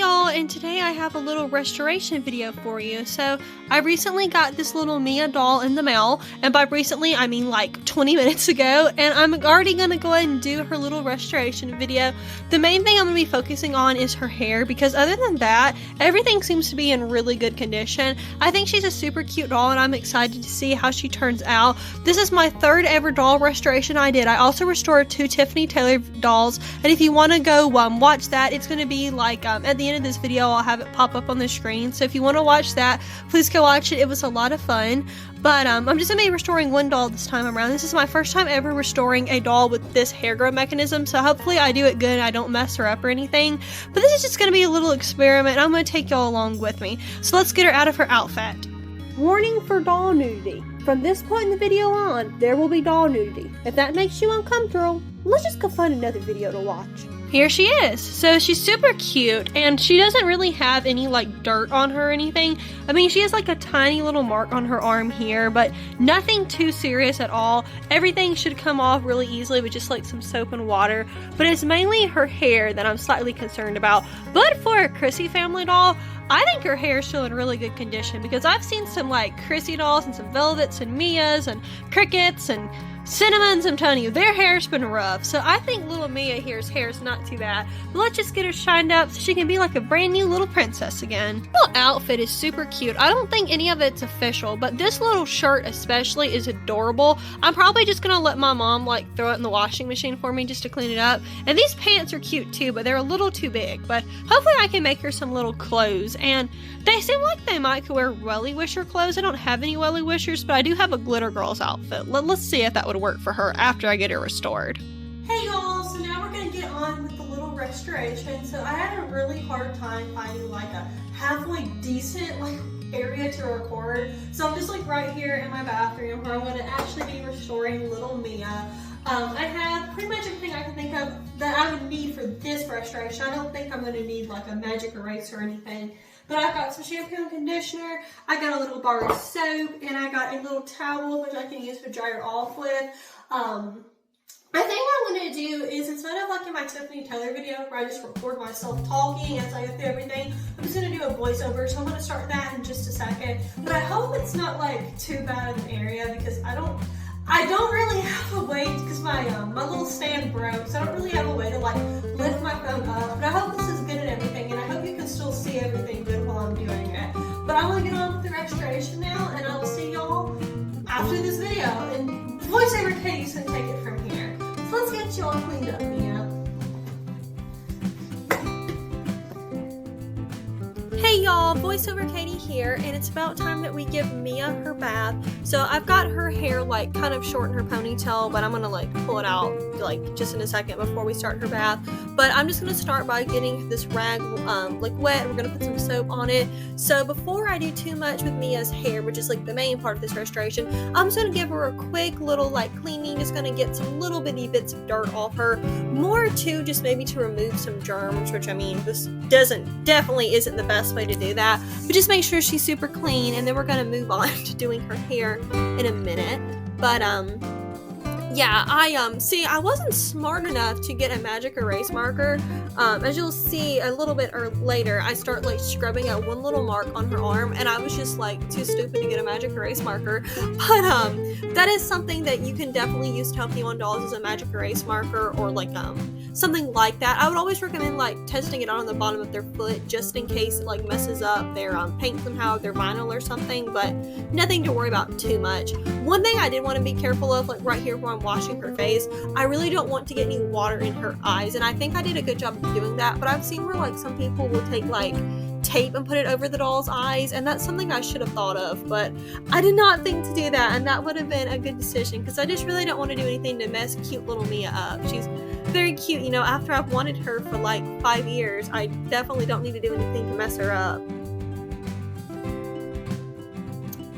y'all, and today I have a little restoration video for you. So I recently got this little Mia doll in the mail, and by recently I mean like 20 minutes ago, and I'm already gonna go ahead and do her little restoration video. The main thing I'm gonna be focusing on is her hair, because other than that, everything seems to be in really good condition. I think she's a super cute doll, and I'm excited to see how she turns out. This is my third ever doll restoration I did. I also restored 2 Tiffany Taylor dolls, and if you want to go watch that, it's going to be like at the end of this video I'll have it pop up on the screen, so if you want to watch that, please go watch it. It was a lot of fun. But I'm just going to be restoring one doll this time around. This is my first time ever restoring a doll with this hair growth mechanism, so hopefully I do it good and I don't mess her up or anything. But this is just going to be a little experiment, and I'm going to take y'all along with me. So let's get her out of her outfit. Warning for doll nudity. From this point in the video on, there will be doll nudity. If that makes you uncomfortable, let's just go find another video to watch. Here she is. So she's super cute, and she doesn't really have any like dirt on her or anything. I mean, she has like a tiny little mark on her arm here, but nothing too serious at all. Everything should come off really easily with just like some soap and water, but it's mainly her hair that I'm slightly concerned about. But for a Chrissy family doll, I think her hair is still in really good condition, because I've seen some like Chrissy dolls and some Velvets and Mias and Crickets and Cinnamons. I'm telling you, their hair's been rough. So I think little Mia here's hair is not too bad. But let's just get her shined up so she can be like a brand new little princess again. The little outfit is super cute. I don't think any of it's official, but this little shirt especially is adorable. I'm probably just gonna let my mom like throw it in the washing machine for me just to clean it up. And these pants are cute too, but they're a little too big. But hopefully I can make her some little clothes. And they seem like they might could wear welly wisher clothes. I don't have any welly wishers, but I do have a glitter girl's outfit. Let's see if that would work for her after I get her restored. Hey y'all, so now we're gonna get on with the little restoration. So I had a really hard time finding like a halfway decent like area to record. So I'm just like right here in my bathroom where I'm gonna actually be restoring little Mia. I have pretty much everything I can think of that I would need for this restoration. I don't think I'm going to need like a magic eraser or anything. But I've got some shampoo and conditioner, I got a little bar of soap, and I got a little towel which I can use to dry her off with. I think what I'm going to do is, instead of like in my Tiffany Taylor video where I just record myself talking as I go through everything, I'm just going to do a voiceover. So I'm going to start that in just a second. But I hope it's not like too bad of an area, because I don't really have a way, because my little stand broke, so I don't really have a way to like lift my phone up. But I hope this is good at everything, and I hope you can still see everything good while I'm doing it. But I'm going to get on with the restoration now, and I will see y'all after this video. And voiceover Katie's going to take it from here. So let's get y'all cleaned up, Mia. Hey y'all, voiceover Katie here, and it's about time that we give Mia her bath. So I've got her hair like kind of short in her ponytail, but I'm gonna like pull it out like just in a second before we start her bath. But I'm just gonna start by getting this rag like wet. We're gonna put some soap on it. So before I do too much with Mia's hair, which is like the main part of this restoration, I'm just gonna give her a quick little like cleaning, just gonna get some little bitty bits of dirt off her. More too, just maybe to remove some germs, which I mean, this definitely isn't the best way to do that, but just make sure she's super clean, and then we're gonna move on to doing her hair in a minute. But yeah, I wasn't smart enough to get a magic erase marker. As you'll see a little bit later, I start like scrubbing out one little mark on her arm, and I was just like too stupid to get a magic erase marker. But that is something that you can definitely use to help you on dolls, as a magic erase marker, or like something like that. I would always recommend like testing it on the bottom of their foot, just in case it like messes up their paint somehow, their vinyl or something, but nothing to worry about too much. One thing I did want to be careful of, like right here where I'm washing her face, I really don't want to get any water in her eyes, and I think I did a good job of doing that. But I've seen where like some people will take like tape and put it over the doll's eyes, and that's something I should have thought of, but I did not think to do that, and that would have been a good decision, because I just really don't want to do anything to mess cute little Mia up. She's very cute, you know. After I've wanted her for like 5 years, I definitely don't need to do anything to mess her up.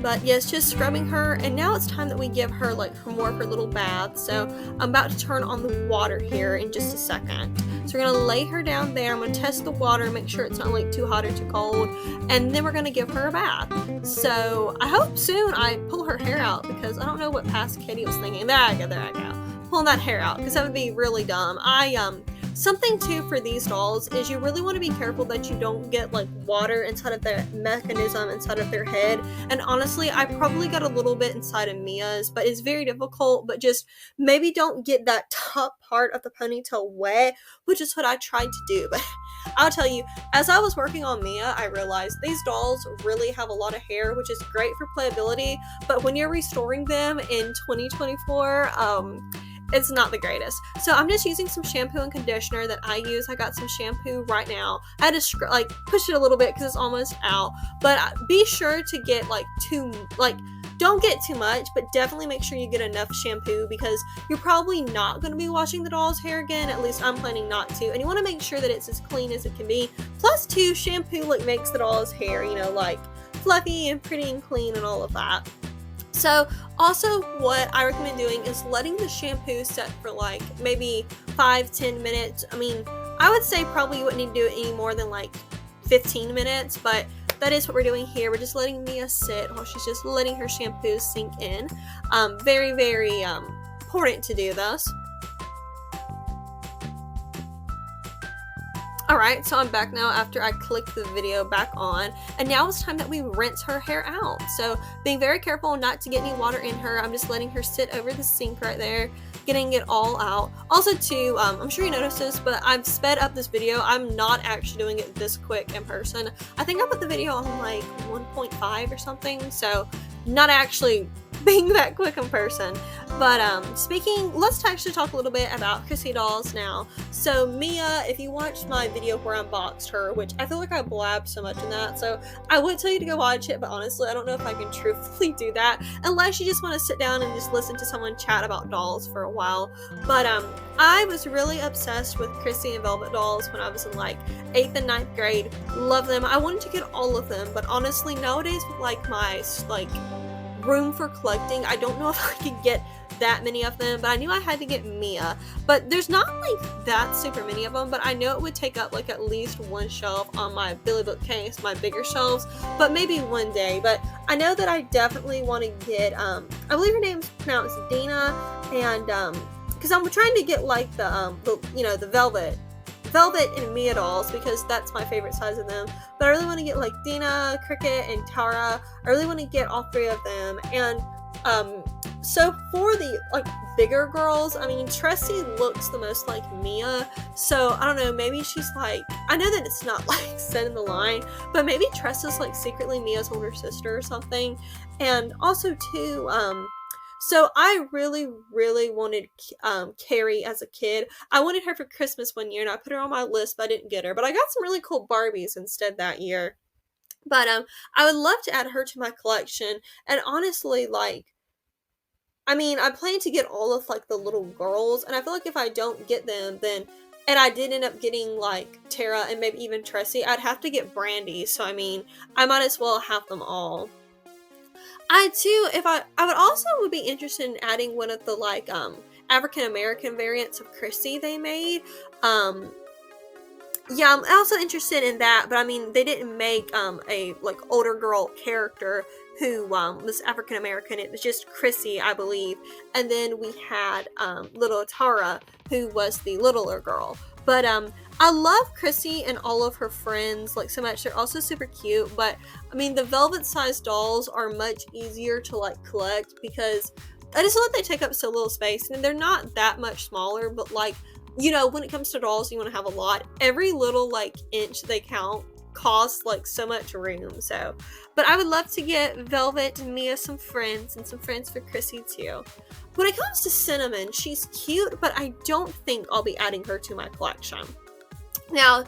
But yes, just scrubbing her, and now it's time that we give her like more of her little bath. So I'm about to turn on the water here in just a second. So we're gonna lay her down there. I'm gonna test the water, make sure it's not like too hot or too cold, and then we're gonna give her a bath. So I hope soon I pull her hair out, because I don't know what past Katie was thinking. There I go. Pulling that hair out, because that would be really dumb. Something too for these dolls is you really want to be careful that you don't get like water inside of the mechanism inside of their head. And honestly, I probably got a little bit inside of Mia's, but it's very difficult. But just maybe don't get that top part of the ponytail wet, which is what I tried to do. But I'll tell you, as I was working on Mia, I realized these dolls really have a lot of hair, which is great for playability, but when you're restoring them in 2024, it's not the greatest. So I'm just using some shampoo and conditioner that I use. I got some shampoo right now. I had to push it a little bit because it's almost out, but be sure to get don't get too much, but definitely make sure you get enough shampoo because you're probably not going to be washing the doll's hair again. At least I'm planning not to. And you want to make sure that it's as clean as it can be. Plus, too, shampoo makes the doll's hair, fluffy and pretty and clean and all of that. So also what I recommend doing is letting the shampoo set for maybe 5-10 minutes. I mean, I would say probably you wouldn't need to do it any more than 15 minutes, but that is what we're doing here. We're just letting Mia sit while she's just letting her shampoo sink in. Very, very important to do this. Alright, so I'm back now after I clicked the video back on, and now it's time that we rinse her hair out. So being very careful not to get any water in her, I'm just letting her sit over the sink right there, getting it all out. Also too, I'm sure you noticed this, but I've sped up this video. I'm not actually doing it this quick in person. I think I put the video on 1.5 or something, so not actually being that quick in person. But let's actually talk a little bit about Chrissy dolls now. So Mia, if you watched my video where I unboxed her, which I feel like I blabbed so much in that, so I would tell you to go watch it, but honestly I don't know if I can truthfully do that unless you just want to sit down and just listen to someone chat about dolls for a while. But I was really obsessed with Chrissy and Velvet dolls when I was in 8th and 9th grade. Love them. I wanted to get all of them, but honestly nowadays with my room for collecting, I don't know if I could get that many of them, but I knew I had to get Mia. But there's not that super many of them, but I know it would take up at least one shelf on my Billy bookcase, my bigger shelves, but maybe one day. But I know that I definitely want to get I believe her name's pronounced Dina, and because I'm trying to get the Velvet and Mia dolls because that's my favorite size of them. But I really want to get Dina, Cricket, and Tara. I really want to get all three of them. And so for the bigger girls, I mean, Tressie looks the most like Mia. So I don't know, maybe she's I know that it's not set in the line, but maybe Tressa's secretly Mia's older sister or something. And also too, so I really, really wanted Carrie as a kid. I wanted her for Christmas one year, and I put her on my list, but I didn't get her. But I got some really cool Barbies instead that year. But I would love to add her to my collection. And honestly, I plan to get all of the little girls, and I feel if I don't get them, and I did end up getting Tara and maybe even Tressie, I'd have to get Brandy. So I mean, I might as well have them all. I would also be interested in adding one of the African American variants of Chrissy they made. Yeah, I'm also interested in that, but I mean, they didn't make a older girl character who was African American. It was just Chrissy, I believe, and then we had little Tara, who was the littler girl. But I love Chrissy and all of her friends so much. They're also super cute, but I mean, the velvet sized dolls are much easier to collect because I just feel they take up so little space, and they're not that much smaller, but when it comes to dolls, you want to have a lot. Every little inch they count costs so much room. So, but I would love to get Velvet and Mia some friends, and some friends for Chrissy too. When it comes to Cinnamon, she's cute, but I don't think I'll be adding her to my collection. Now,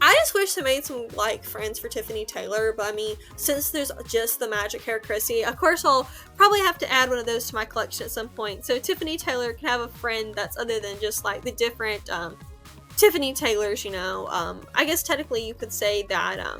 I just wish they made some friends for Tiffany Taylor, but I mean, since there's just the magic hair Chrissy, of course I'll probably have to add one of those to my collection at some point. So Tiffany Taylor can have a friend that's other than just the different Tiffany Taylors, I guess technically you could say that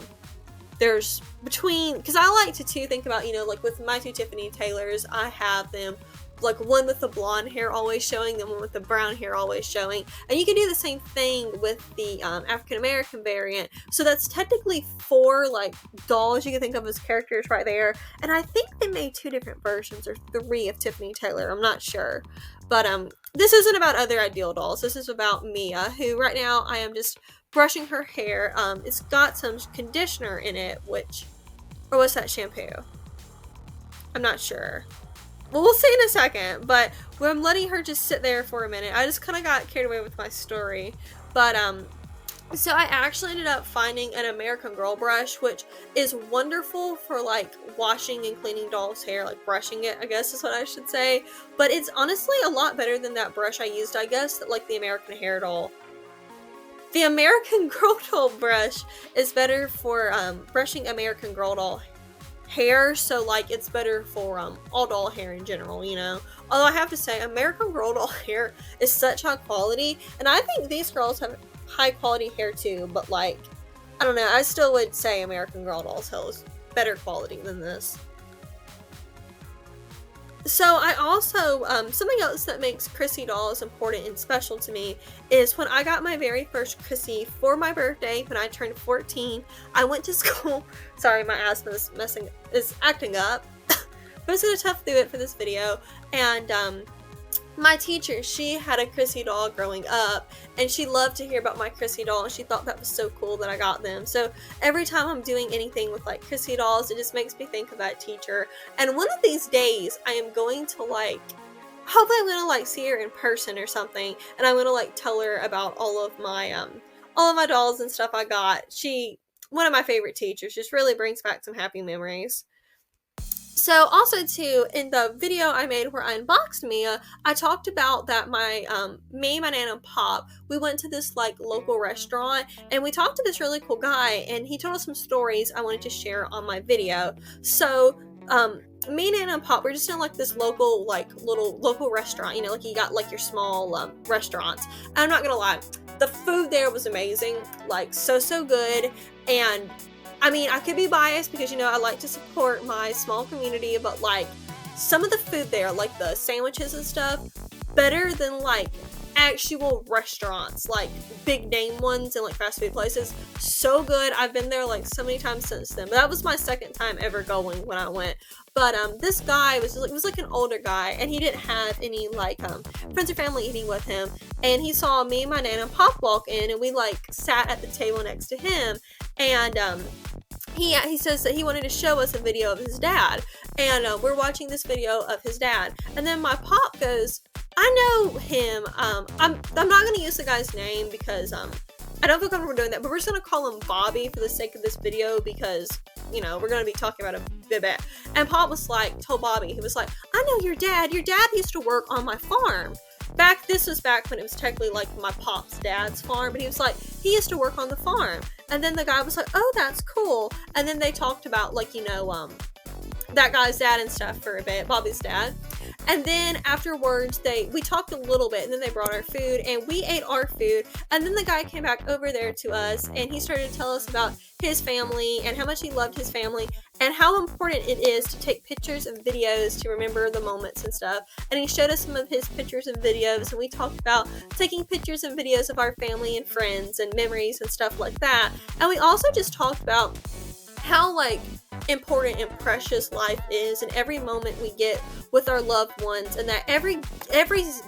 there's between, because I like to think about, with my two Tiffany Taylors, I have them like one with the blonde hair always showing, then one with the brown hair always showing. And you can do the same thing with the African American variant. So that's technically 4 like dolls you can think of as characters right there. And I think they made 2 different versions, or 3 of Tiffany Taylor. I'm not sure. But this isn't about other ideal dolls. This is about Mia, who right now I am just brushing her hair. It's got some conditioner in it, or what's that shampoo? I'm not sure. Well, we'll see in a second, but I'm letting her just sit there for a minute. I just kind of got carried away with my story. But, so I actually ended up finding an American Girl brush, which is wonderful for, like, washing and cleaning dolls' hair, like, brushing it, I guess is what I should say. But it's honestly a lot better than that brush I used, I guess, like the American Hair Doll. The American Girl Doll brush is better for, brushing American Girl Doll hair, so like it's better for all doll hair in general, you know. Although I have to say, American Girl doll hair is such high quality, and I think these girls have high quality hair too, but like, I don't know, I still would say American Girl doll's hair is better quality than this. So I also, something else that makes Chrissy dolls important and special to me is when I got my very first Chrissy for my birthday when I turned 14, I went to school. Sorry, my asthma is acting up, but I'm just gonna tough through it for this video. And my teacher, she had a Chrissy doll growing up, and she loved to hear about my Chrissy doll, and she thought that was so cool that I got them. So every time I'm doing anything with like Chrissy dolls, it just makes me think of that teacher. And one of these days I am going to like, hopefully I'm gonna like see her in person or something, and I'm gonna like tell her about all of my dolls and stuff I got. One of my favorite teachers, just really brings back some happy memories. So also too, in the video I made where I unboxed Mia, I talked about that me, my Nana, and Pop, we went to this like local restaurant, and we talked to this really cool guy, and he told us some stories I wanted to share on my video. So me, Nana, and Pop, we're just in like this local, like little local restaurant, you know, like you got like your small restaurants. And I'm not gonna lie, the food there was amazing, like so good. And I mean, I could be biased because, you know, I like to support my small community, but like some of the food there, like the sandwiches and stuff, better than like actual restaurants, like big name ones and like fast food places. So good. I've been there like so many times since then, but that was my second time ever going when I went. But this guy was like an older guy, and he didn't have any like friends or family eating with him, and he saw me, my Nana, and Pop walk in, and we like sat at the table next to him, and he says that he wanted to show us a video of his dad, and we're watching this video of his dad, and then my Pop goes, I know him. I'm not gonna use the guy's name because I don't feel comfortable doing that, but we're just gonna call him Bobby for the sake of this video because, you know, we're gonna be talking about a bit. And Pop was like, told Bobby, he was like, I know your dad used to work on my farm. This was back when it was technically like my Pop's dad's farm, but he was like, he used to work on the farm. And then the guy was like, oh, that's cool. And then they talked about like, you know, that guy's dad and stuff for a bit, Bobby's dad. And then afterwards, we talked a little bit, and then they brought our food, and we ate our food. And then the guy came back over there to us, and he started to tell us about his family and how much he loved his family and how important it is to take pictures and videos to remember the moments and stuff. And he showed us some of his pictures and videos, and we talked about taking pictures and videos of our family and friends and memories and stuff like that. And we also just talked about how like important and precious life is, and every moment we get with our loved ones, and that every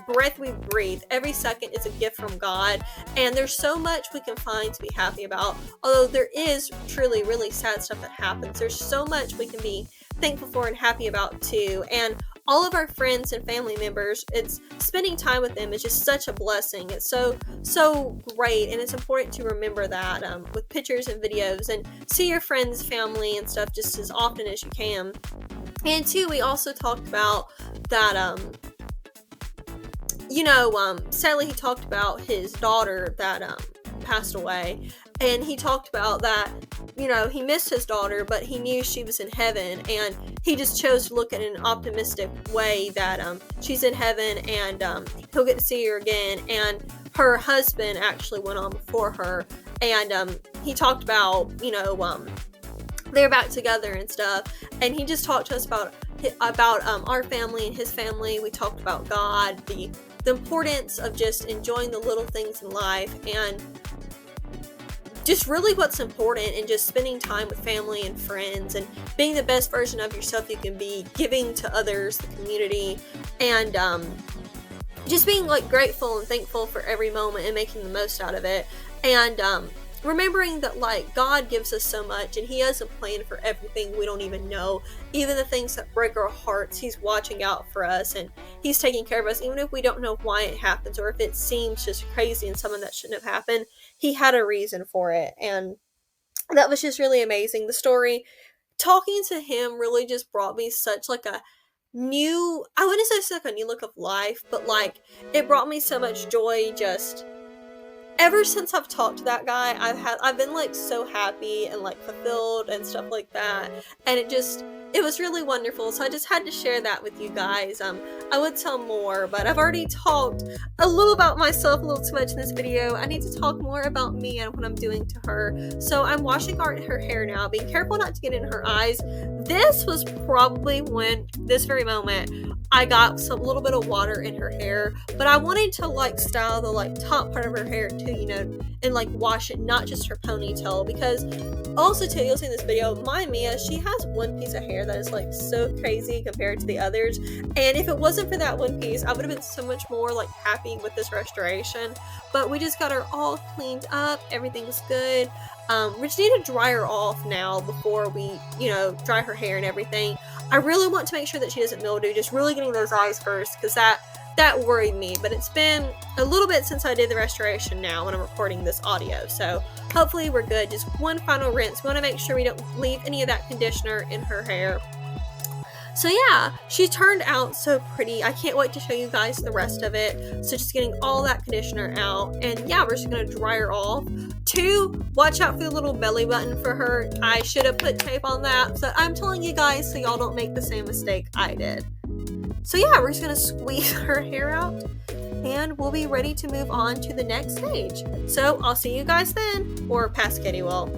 breath we breathe, every second is a gift from God, and there's so much we can find to be happy about. Although there is truly really sad stuff that happens, there's so much we can be thankful for and happy about too. And all of our friends and family members, it's spending time with them is just such a blessing. It's so great, and it's important to remember that with pictures and videos, and see your friends, family, and stuff just as often as you can. And two, we also talked about that, you know, sadly he talked about his daughter that passed away, and he talked about that, you know, he missed his daughter, but he knew she was in heaven, and he just chose to look at it in an optimistic way that she's in heaven, and he'll get to see her again. And her husband actually went on before her, and he talked about, you know, they're back together and stuff, and he just talked to us about our family and his family. We talked about God, the importance of just enjoying the little things in life, and just really what's important, and just spending time with family and friends, and being the best version of yourself you can be, giving to others, the community, and just being like grateful and thankful for every moment and making the most out of it, and remembering that like God gives us so much, and he has a plan for everything we don't even know, even the things that break our hearts. He's watching out for us, and he's taking care of us, even if we don't know why it happens, or if it seems just crazy and something that shouldn't have happened. He had a reason for it, and that was just really amazing. The story, talking to him really just brought me such like a new, I wouldn't say it's like a new look of life, but like it brought me so much joy. Just ever since I've talked to that guy, I've been like so happy and like fulfilled and stuff like that, and it was really wonderful. So I just had to share that with you guys. I would tell more, but I've already talked a little about myself a little too much in this video. I need to talk more about me and what I'm doing to her. So I'm washing her hair now, being careful not to get in her eyes. This was probably when, this very moment, I got some little bit of water in her hair, but I wanted to like style the like top part of her hair too, you know, and like wash it, not just her ponytail, because also too, you'll see in this video, my Mia, she has one piece of hair that is like so crazy compared to the others, and if it wasn't for that one piece, I would have been so much more like happy with this restoration. But we just got her all cleaned up, everything's good. We just need to dry her off now before we, you know, dry her hair and everything. I really want to make sure that she doesn't mildew, just really getting those eyes first, because that worried me. But it's been a little bit since I did the restoration now when I'm recording this audio, so hopefully we're good. Just one final rinse. We want to make sure we don't leave any of that conditioner in her hair. So yeah, she turned out so pretty. I can't wait to show you guys the rest of it. So just getting all that conditioner out, and yeah, we're just gonna dry her off. 2, watch out for the little belly button for her. I should have put tape on that, so I'm telling you guys so y'all don't make the same mistake I did. So yeah, we're just gonna squeeze her hair out, and we'll be ready to move on to the next stage. So I'll see you guys then, or past Kitty will.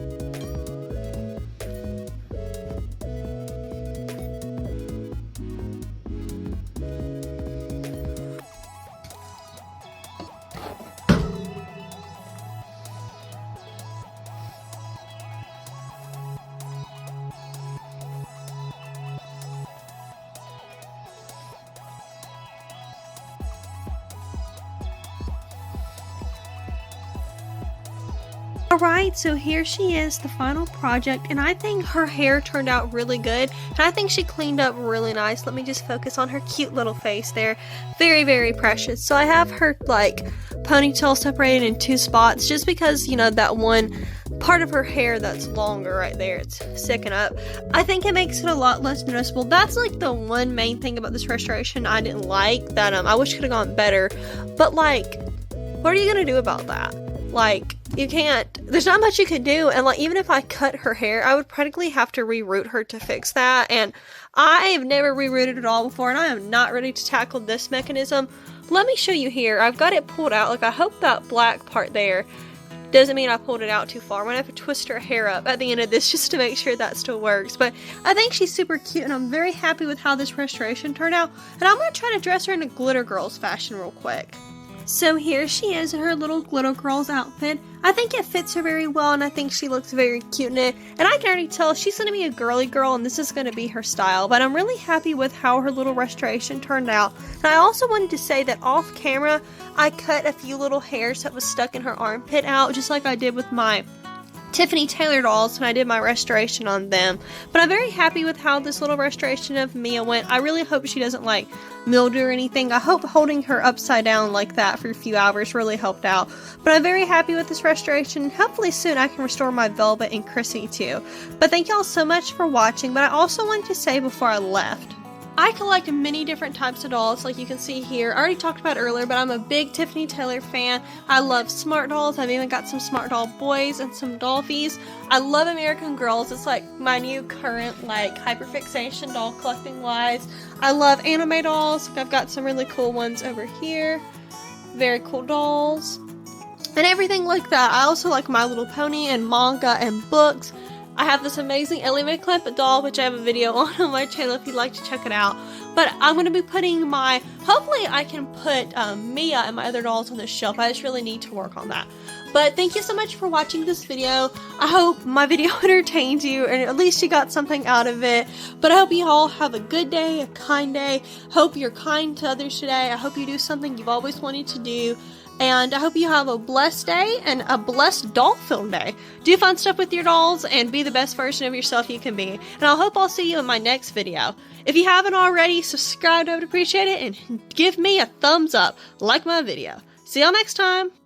Alright, so here she is, the final project, and I think her hair turned out really good, and I think she cleaned up really nice. Let me just focus on her cute little face there. Very, very precious. So I have her, like, ponytail separated in 2 spots, just because, you know, that one part of her hair that's longer right there, it's sticking up. I think it makes it a lot less noticeable. That's, like, the one main thing about this restoration I didn't like, that I wish could have gone better. But, like, what are you gonna do about that? Like, you can't, there's not much you can do, and like, even if I cut her hair, I would practically have to reroot her to fix that, and I have never rerooted at all before, and I am not ready to tackle this mechanism. Let me show you here. I've got it pulled out. Like, I hope that black part there doesn't mean I pulled it out too far. I'm gonna have to twist her hair up at the end of this just to make sure that still works. But I think she's super cute, and I'm very happy with how this restoration turned out, and I'm gonna try to dress her in a Glitter Girls fashion real quick. So here she is in her little Glitter Girls outfit. I think it fits her very well, and I think she looks very cute in it. And I can already tell she's going to be a girly girl, and this is going to be her style. But I'm really happy with how her little restoration turned out. And I also wanted to say that off camera, I cut a few little hairs that was stuck in her armpit out, just like I did with my Tiffany Taylor dolls when I did my restoration on them. But I'm very happy with how this little restoration of Mia went. I really hope she doesn't like mildew or anything. I hope holding her upside down like that for a few hours really helped out. But I'm very happy with this restoration. Hopefully soon I can restore my Velvet and Chrissy too. But thank y'all so much for watching. But I also wanted to say before I left, I collect many different types of dolls, like you can see here. I already talked about it earlier, but I'm a big Tiffany Taylor fan. I love smart dolls. I've even got some smart doll boys and some dolphies. I love American Girls. It's like my new current like hyperfixation doll collecting wise. I love anime dolls. I've got some really cool ones over here. Very cool dolls. And everything like that. I also like My Little Pony and manga and books. I have this amazing Ellie McClip doll, which I have a video on my channel if you'd like to check it out. But I'm going to be putting hopefully I can put Mia and my other dolls on the shelf. I just really need to work on that. But thank you so much for watching this video. I hope my video entertained you, and at least you got something out of it. But I hope you all have a good day, a kind day. Hope you're kind to others today. I hope you do something you've always wanted to do. And I hope you have a blessed day and a blessed doll film day. Do fun stuff with your dolls and be the best version of yourself you can be. And I hope I'll see you in my next video. If you haven't already, subscribe, I would appreciate it, and give me a thumbs up. Like my video. See y'all next time.